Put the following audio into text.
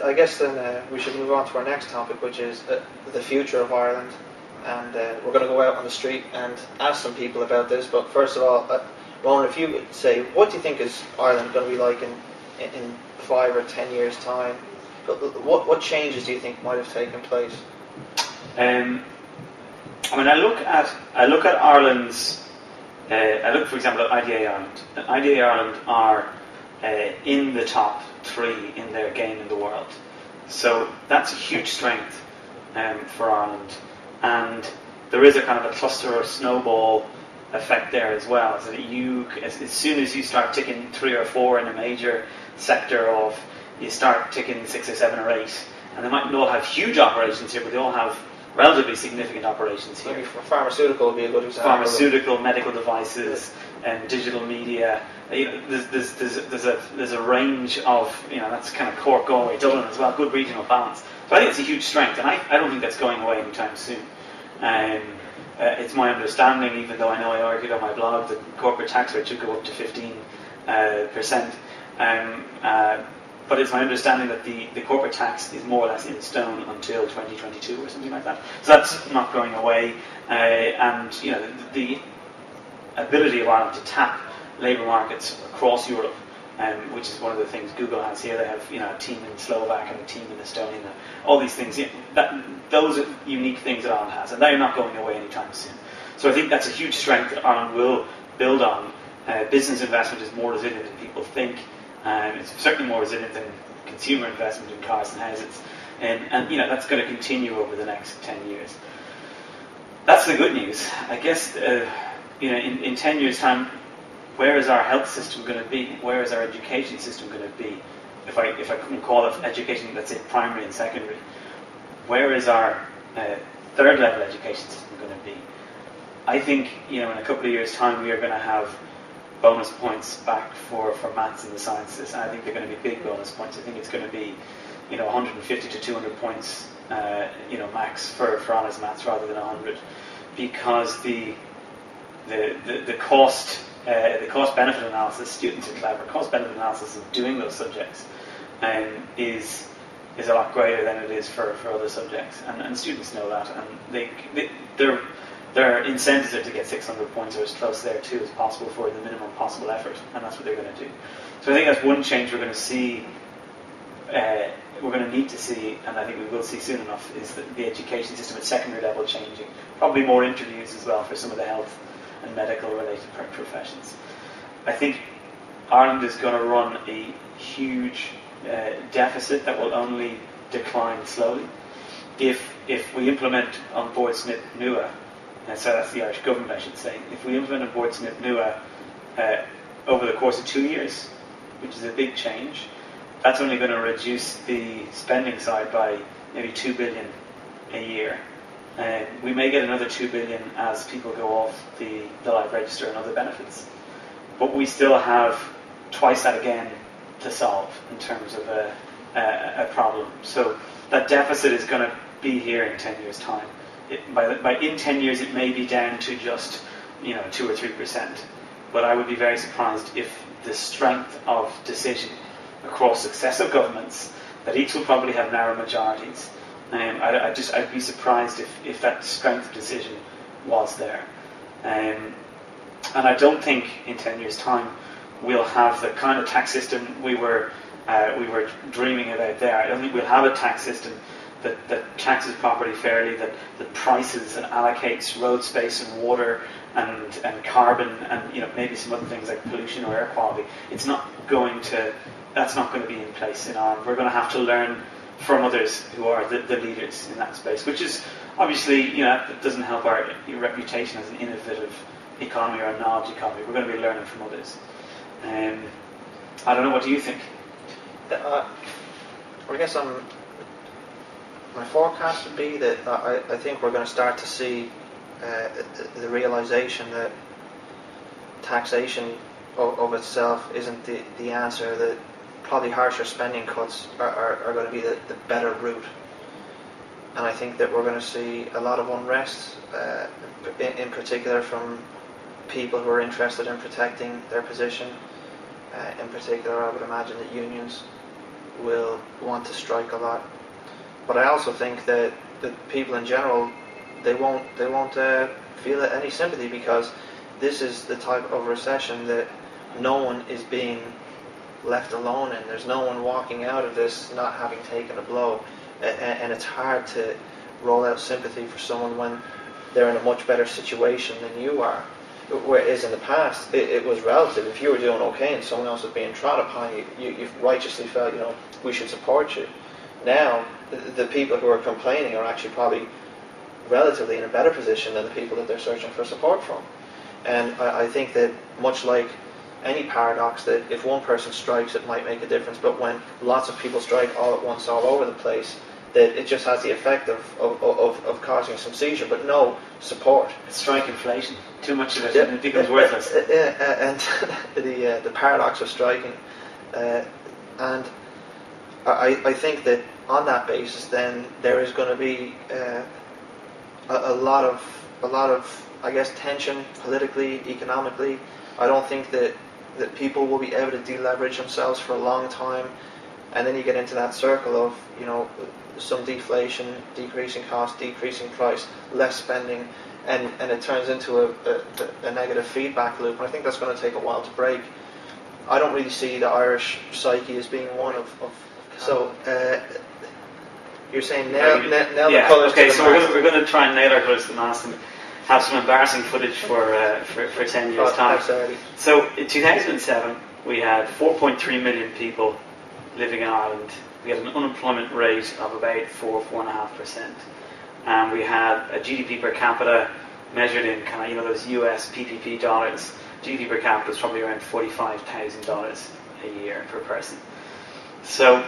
I guess then we should move on to our next topic, which is the future of Ireland. And we're going to go out on the street and ask some people about this. But first of all, Ronan, if you would say, what do you think is Ireland going to be like in 5 or 10 years' time? What changes do you think might have taken place? I look at Ireland's. I look, for example, at IDA Ireland. IDA Ireland are in the top 3 in their game in the world. So that's a huge strength for Ireland. And there is a kind of a cluster or snowball effect there as well. So that as soon as you start ticking 3 or 4 in a major sector off, you start ticking 6 or 7 or 8. And they might not all have huge operations here, but they all have relatively significant operations here. Maybe pharmaceutical would be a good example. Pharmaceutical, medical devices, and digital media. There's a range of, that's kind of Cork, Galway, Dublin as well, good regional balance. So I think it's a huge strength, and I don't think that's going away anytime soon. It's my understanding, even though I know I argued on my blog, that corporate tax rate should go up to 15%. But it's my understanding that the corporate tax is more or less in stone until 2022 or something like that. So that's not going away. And the ability of Ireland to tap labour markets across Europe, which is one of the things Google has here. They have a team in Slovak and a team in Estonia. All these things. Those are unique things that Ireland has, and they're not going away anytime soon. So I think that's a huge strength that Ireland will build on. Business investment is more resilient than people think. It's certainly more resilient than consumer investment in cars and houses, and that's going to continue over the next 10 years. That's the good news, I guess. In 10 years' time, where is our health system going to be? Where is our education system going to be? If I couldn't call it education, let's say primary and secondary, where is our third level education system going to be? I think in a couple of years' time we are going to have bonus points back for maths and the sciences, and I think they're going to be big bonus points. I think it's going to be 150 to 200 points max for honors maths rather than 100, because the cost benefit analysis, students are clever, cost benefit analysis of doing those subjects is a lot greater than it is for other subjects, and students know that, and their incentives are to get 600 points or as close there too as possible for the minimum possible effort, and that's what they're going to do. So I think that's one change we're going to see, we're going to need to see, and I think we will see soon enough, is the education system at secondary level changing. Probably more interviews as well for some of the health and medical related professions. I think Ireland is going to run a huge deficit that will only decline slowly. If we implement on board SNP NUA, so that's the Irish government, I should say. If we implement on board SNP NUA over the course of 2 years, which is a big change, that's only going to reduce the spending side by maybe 2 billion a year. We may get another 2 billion as people go off the live register and other benefits. But we still have twice that again to solve in terms of a problem. So that deficit is going to be here in 10 years' time. In 10 years it may be down to just 2 or 3%. But I would be very surprised if the strength of decision across successive governments, that each will probably have narrow majorities. I'd be surprised if that strength of decision was there. And I don't think in 10 years' time we'll have the kind of tax system we were dreaming about there. I don't think we'll have a tax system that taxes property fairly, that prices and allocates road space and water and carbon and maybe some other things like pollution or air quality. That's not going to be in place in Ireland. We're going to have to learn from others who are the leaders in that space, which is obviously, it doesn't help our reputation as an innovative economy or a knowledge economy. We're going to be learning from others. I don't know, what do you think? I guess my forecast would be that I think we're going to start to see the realization that taxation of itself isn't the answer, that probably harsher spending cuts are going to be the better route. And I think that we're going to see a lot of unrest, in particular from people who are interested in protecting their position. In particular, I would imagine that unions will want to strike a lot. But I also think that people in general, they won't feel any sympathy, because this is the type of recession that no one is being left alone in. There's no one walking out of this not having taken a blow, and it's hard to roll out sympathy for someone when they're in a much better situation than you are. Whereas in the past, it was relative. If you were doing okay and someone else was being trod upon, you righteously felt, we should support you. Now, the people who are complaining are actually probably relatively in a better position than the people that they're searching for support from. And I think that, much like any paradox, that if one person strikes, it might make a difference, but when lots of people strike all at once all over the place, that it just has the effect of causing some seizure, but no support. It's strike inflation. Too much of it, and it becomes worthless. And the paradox of striking. And I think that on that basis, then there is going to be a lot of I guess tension politically, economically. I don't think that people will be able to deleverage themselves for a long time, and then you get into that circle of some deflation, decreasing cost, decreasing price, less spending, and it turns into a negative feedback loop. And I think that's going to take a while to break. I don't really see the Irish psyche as being one of so. You're saying nail the colours to the mast. Okay, so we're going to try and nail our colours to the mast and have some embarrassing footage for 10 years' time. So in 2007, we had 4.3 million people living in Ireland. We had an unemployment rate of about 4.5%, and we had a GDP per capita measured in kind of those US PPP dollars. GDP per capita was probably around $45,000 a year per person. So